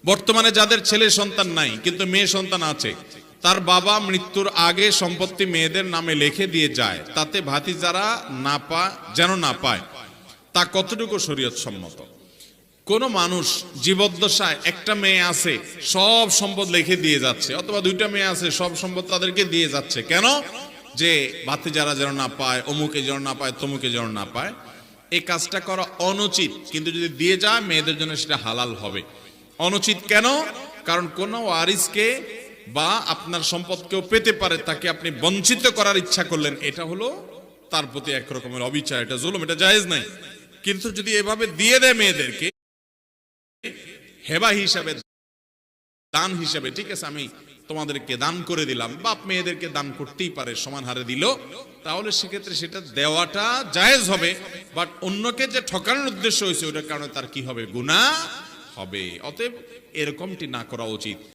বর্তমানে যাদের ছেলে সন্তান নাই কিন্তু মেয়ে সন্তান আছে, তার বাবা মৃত্যুর আগে সম্পত্তি মেয়েদের নামে লিখে দিয়ে যায়, তাতে ভাতিজারা যেন না পায়, তা কতটুকু শরীয়ত সম্মত? কোন মানুষ জীবদ্দশায় একটা মেয়ে আছে সব সম্পদ লিখে দিয়ে যাচ্ছে, অথবা দুইটা মেয়ে আছে সব সম্পদ তাদেরকে দিয়ে যাচ্ছে, কেন? যে ভাতিজারা যেন না পায়, অমুকে যেন না পায়, তমুকে যেন না পায়। এই কাজটা করা অনুচিত, কিন্তু যদি দিয়ে যায় মেয়েদের জন্য সেটা হালাল হবে। অনুচিত কেন? কারণ কোন ওয়ারিসকে বা আপনার সম্পদ কেউ পেতে পারে, তাকে আপনি বঞ্চিত করার ইচ্ছা করলেন, এটা হলো তার প্রতি এক রকমের অবিচার, এটা জুলুম, এটা জায়েজ নাই। কিন্তু যদি এভাবে দিয়ে দেয় মেয়েদেরকে হেবা হিসাবে, দান হিসাবে, ঠিক আছে আমি তোমাদেরকে দান করে দিলাম, বাপ মেয়েদেরকে দান করতেই পারে, সমান হারে দিল, তাহলে সেক্ষেত্রে সেটা দেওয়াটা জায়েজ হবে। বাট অন্যকে যে ঠকানোর উদ্দেশ্য হয়েছে ওটার কারণে তার কি হবে? গুনাহ হবে। অতএব এরকমটি না করা উচিত।